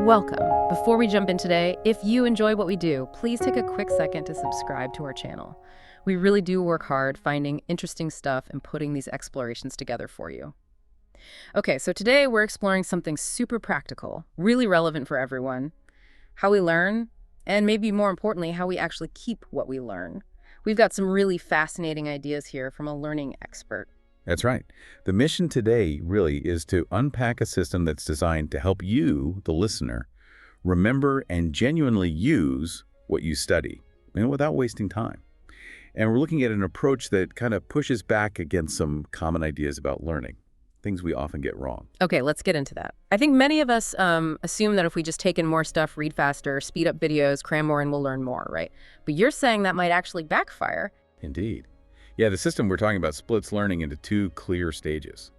Welcome. Before we jump in today, if you enjoy what we do, please take a quick second to subscribe to our channel. We really do work hard finding interesting stuff and putting these explorations together for you. Okay, so today we're exploring something super practical, really relevant for everyone: how we learn, and maybe more importantly, how we actually keep what we learn. We've got some really fascinating ideas here from a learning expert. That's right. The mission today really is to unpack a system that's designed to help you, the listener, remember and genuinely use what you study, without wasting time. And we're looking at an approach that kind of pushes back against some common ideas about learning, things we often get wrong. Okay, let's get into that. I think many of us assume that if we just take in more stuff, read faster, speed up videos, cram more, and we'll learn more, right? But you're saying that might actually backfire. Indeed. Yeah, the system we're talking about splits learning into two clear stages.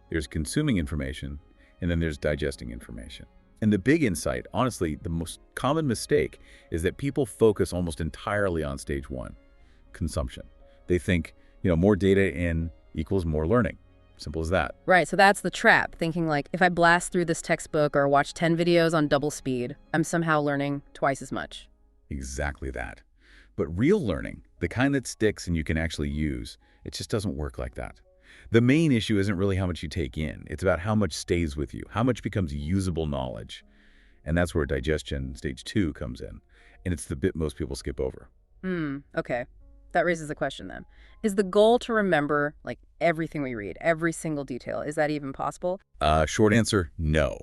There's consuming information, and then there's digesting information. And the big insight, honestly, the most common mistake, is that people focus almost entirely on stage one, consumption. They think, more data in equals more learning. Simple as that. Right, so that's the trap, thinking like, if I blast through this textbook or watch 10 videos on double speed, I'm somehow learning twice as much. Exactly that. But real learning, the kind that sticks and you can actually use, it just doesn't work like that. The main issue isn't really how much you take in. It's about how much stays with you, how much becomes usable knowledge. And that's where digestion, stage 2, comes in. And it's the bit most people skip over. Okay. That raises a question then. Is the goal to remember, like, everything we read, every single detail? Is that even possible? Short answer, no.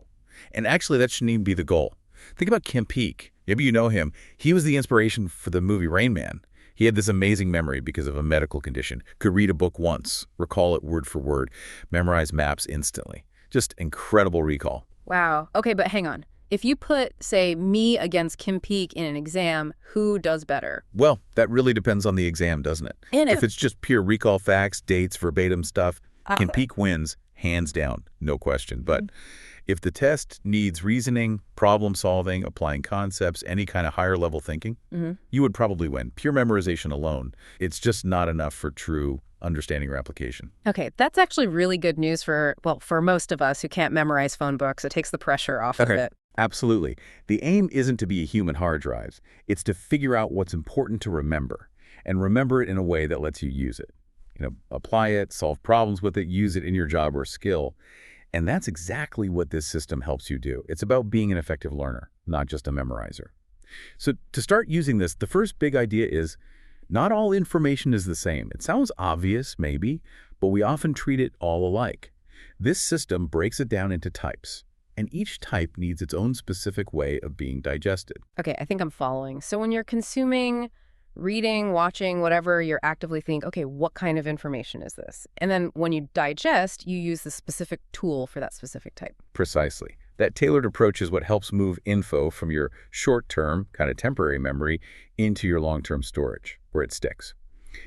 And actually, that shouldn't even be the goal. Think about Kim Peek. Maybe you know him. He was the inspiration for the movie Rain Man. He had this amazing memory because of a medical condition. Could read a book once, recall it word for word, memorize maps instantly. Just incredible recall. Wow. Okay, but hang on. If you put, say, me against Kim Peek in an exam, who does better? Well, that really depends on the exam, doesn't it? And if it's just pure recall facts, dates, verbatim stuff, Kim Peek wins, hands down, no question. But if the test needs reasoning, problem solving, applying concepts, any kind of higher level thinking, you would probably win. Pure memorization alone, it's just not enough for true understanding or application. Okay, that's actually really good news for most of us who can't memorize phone books. It takes the pressure off of it. Absolutely. The aim isn't to be a human hard drive. It's to figure out what's important to remember and remember it in a way that lets you use it. Apply it, solve problems with it, use it in your job or skill. And that's exactly what this system helps you do. It's about being an effective learner, not just a memorizer. So to start using this, the first big idea is not all information is the same. It sounds obvious, maybe, but we often treat it all alike. This system breaks it down into types, and each type needs its own specific way of being digested. Okay, I think I'm following. So when you're consuming, reading, watching, whatever, you're actively thinking, okay, what kind of information is this? And then when you digest, you use the specific tool for that specific type. Precisely. That tailored approach is what helps move info from your short-term, kind of temporary memory into your long-term storage, where it sticks.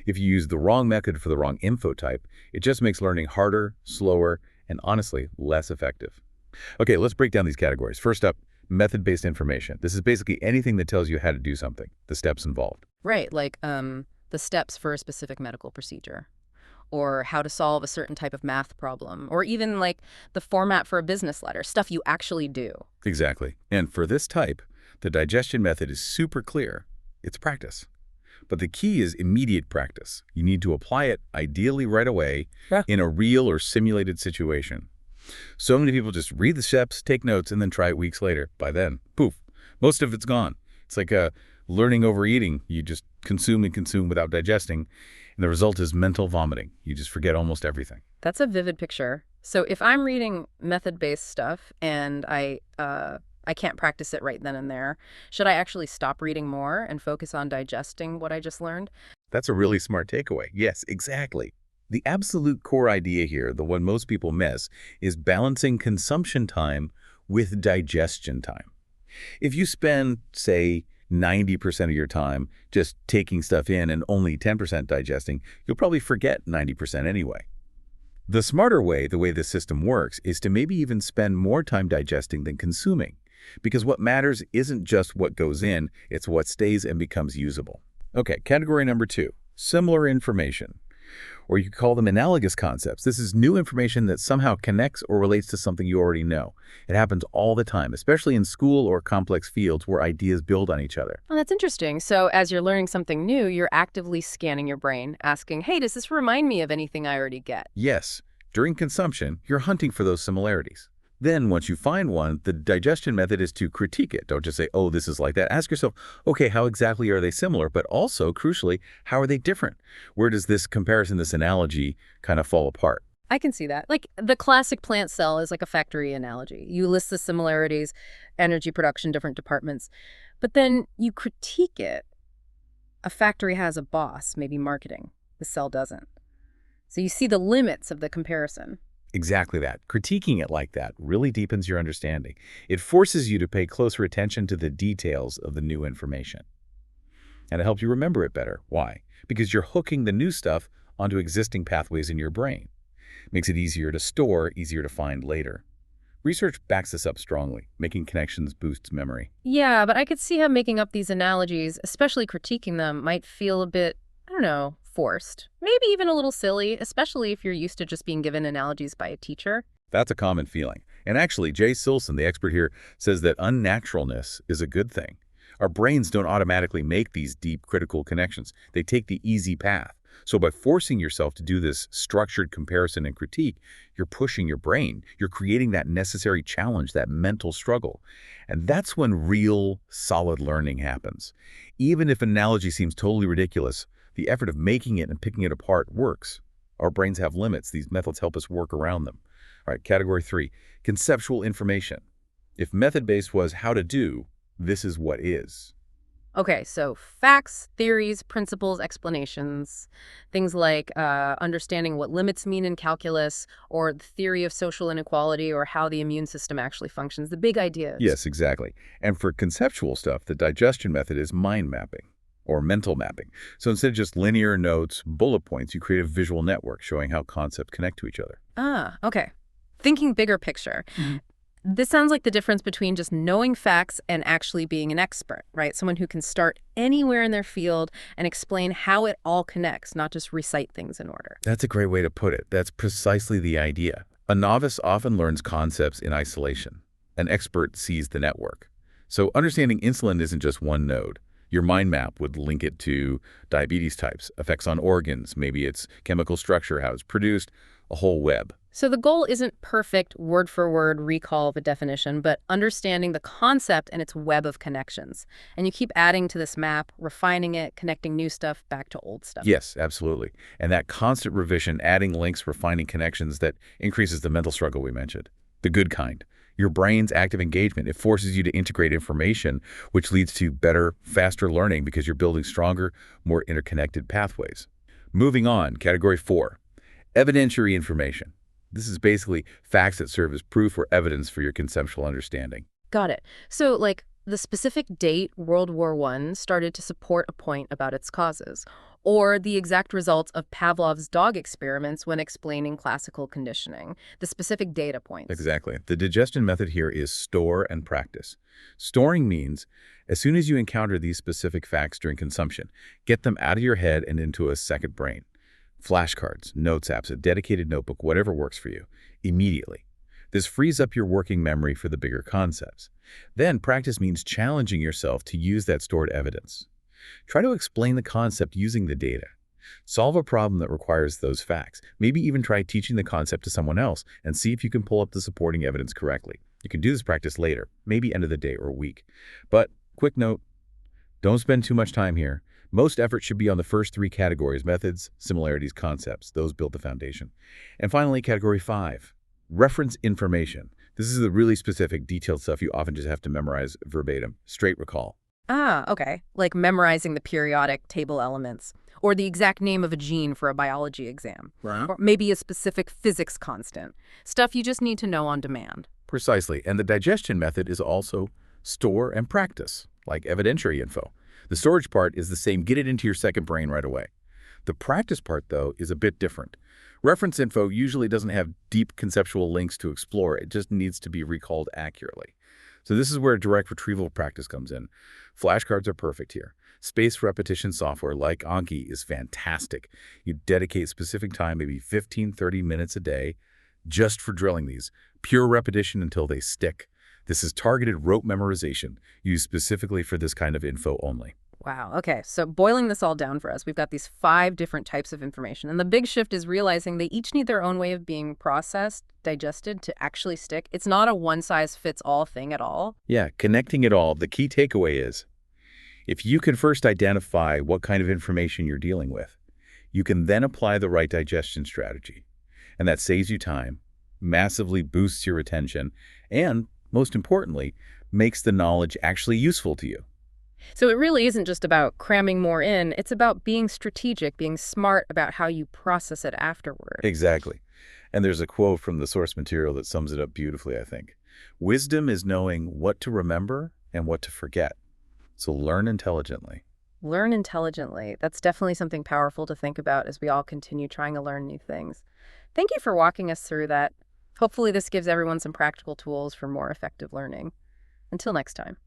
If you use the wrong method for the wrong info type, it just makes learning harder, slower, and honestly, less effective. Okay, let's break down these categories. First up, method-based information. This is basically anything that tells you how to do something, the steps involved. Right, like the steps for a specific medical procedure, or how to solve a certain type of math problem, or even like the format for a business letter, stuff you actually do. Exactly. And for this type, the digestion method is super clear. It's practice. But the key is immediate practice. You need to apply it ideally right away in a real or simulated situation. So many people just read the steps, take notes, and then try it weeks later. By then, poof, most of it's gone. It's like learning overeating. You just consume and consume without digesting, and the result is mental vomiting. You just forget almost everything. That's a vivid picture. So if I'm reading method-based stuff and I can't practice it right then and there, should I actually stop reading more and focus on digesting what I just learned? That's a really smart takeaway. Yes, exactly. The absolute core idea here, the one most people miss, is balancing consumption time with digestion time. If you spend, say, 90% of your time just taking stuff in and only 10% digesting, you'll probably forget 90% anyway. The smarter way, the way the system works, is to maybe even spend more time digesting than consuming, because what matters isn't just what goes in, it's what stays and becomes usable. Okay, category number 2, similar information. Or you could call them analogous concepts. This is new information that somehow connects or relates to something you already know. It happens all the time, especially in school or complex fields where ideas build on each other. Oh, that's interesting. So as you're learning something new, you're actively scanning your brain, asking, hey, does this remind me of anything I already get? Yes, during consumption, you're hunting for those similarities. Then, once you find one, the digestion method is to critique it. Don't just say, oh, this is like that. Ask yourself, okay, how exactly are they similar? But also, crucially, how are they different? Where does this comparison, this analogy, kind of fall apart? I can see that. Like the classic plant cell is like a factory analogy. You list the similarities, energy production, different departments, but then you critique it. A factory has a boss, maybe marketing. The cell doesn't. So you see the limits of the comparison. Exactly that. Critiquing it like that really deepens your understanding. It forces you to pay closer attention to the details of the new information. And it helps you remember it better. Why? Because you're hooking the new stuff onto existing pathways in your brain. Makes it easier to store, easier to find later. Research backs this up strongly. Making connections boosts memory. Yeah, but I could see how making up these analogies, especially critiquing them, might feel a bit, I don't know, forced. Maybe even a little silly, especially if you're used to just being given analogies by a teacher. That's a common feeling. And actually, Jay Silson, the expert here, says that unnaturalness is a good thing. Our brains don't automatically make these deep, critical connections. They take the easy path. So by forcing yourself to do this structured comparison and critique, you're pushing your brain. You're creating that necessary challenge, that mental struggle. And that's when real, solid learning happens. Even if an analogy seems totally ridiculous, the effort of making it and picking it apart works. Our brains have limits. These methods help us work around them. All right, category 3, conceptual information. If method-based was how to do, this is what is. Okay, so facts, theories, principles, explanations, things like understanding what limits mean in calculus, or the theory of social inequality, or how the immune system actually functions, the big ideas. Yes, exactly. And for conceptual stuff, the digestion method is mind mapping or mental mapping. So instead of just linear notes, bullet points, you create a visual network showing how concepts connect to each other. Ah, okay. Thinking bigger picture. This sounds like the difference between just knowing facts and actually being an expert, right? Someone who can start anywhere in their field and explain how it all connects, not just recite things in order. That's a great way to put it. That's precisely the idea. A novice often learns concepts in isolation. An expert sees the network. So understanding insulin isn't just one node. Your mind map would link it to diabetes types, effects on organs, maybe its chemical structure, how it's produced, a whole web. So the goal isn't perfect word-for-word recall of a definition, but understanding the concept and its web of connections. And you keep adding to this map, refining it, connecting new stuff back to old stuff. Yes, absolutely. And that constant revision, adding links, refining connections, that increases the mental struggle we mentioned. The good kind. Your brain's active engagement. It forces you to integrate information, which leads to better, faster learning because you're building stronger, more interconnected pathways. Moving on, category 4, evidentiary information. This is basically facts that serve as proof or evidence for your conceptual understanding. Got it. So, like, the specific date World War I started to support a point about its causes, or the exact results of Pavlov's dog experiments when explaining classical conditioning, the specific data points. Exactly. The digestion method here is store and practice. Storing means, as soon as you encounter these specific facts during consumption, get them out of your head and into a second brain. Flashcards, notes apps, a dedicated notebook, whatever works for you, immediately. This frees up your working memory for the bigger concepts. Then practice means challenging yourself to use that stored evidence. Try to explain the concept using the data. Solve a problem that requires those facts. Maybe even try teaching the concept to someone else and see if you can pull up the supporting evidence correctly. You can do this practice later, maybe end of the day or week. But quick note, don't spend too much time here. Most effort should be on the first 3 categories: methods, similarities, concepts. Those build the foundation. And finally, category 5, reference information. This is the really specific, detailed stuff you often just have to memorize verbatim, straight recall. Ah, okay. Like memorizing the periodic table elements, or the exact name of a gene for a biology exam, Right. or maybe a specific physics constant. Stuff you just need to know on demand. Precisely. And the digestion method is also store and practice, like evidentiary info. The storage part is the same. Get it into your second brain right away. The practice part, though, is a bit different. Reference info usually doesn't have deep conceptual links to explore. It just needs to be recalled accurately. So this is where direct retrieval practice comes in. Flashcards are perfect here. Spaced repetition software like Anki is fantastic. You dedicate specific time, maybe 15, 30 minutes a day, just for drilling these. Pure repetition until they stick. This is targeted rote memorization, used specifically for this kind of info only. Wow. Okay. So boiling this all down for us, we've got these 5 different types of information. And the big shift is realizing they each need their own way of being processed, digested to actually stick. It's not a one-size-fits-all thing at all. Yeah, connecting it all, the key takeaway is, if you can first identify what kind of information you're dealing with, you can then apply the right digestion strategy. And that saves you time, massively boosts your retention, and, most importantly, makes the knowledge actually useful to you. So it really isn't just about cramming more in. It's about being strategic, being smart about how you process it afterward. Exactly. And there's a quote from the source material that sums it up beautifully, I think. Wisdom is knowing what to remember and what to forget. So learn intelligently. Learn intelligently. That's definitely something powerful to think about as we all continue trying to learn new things. Thank you for walking us through that. Hopefully this gives everyone some practical tools for more effective learning. Until next time.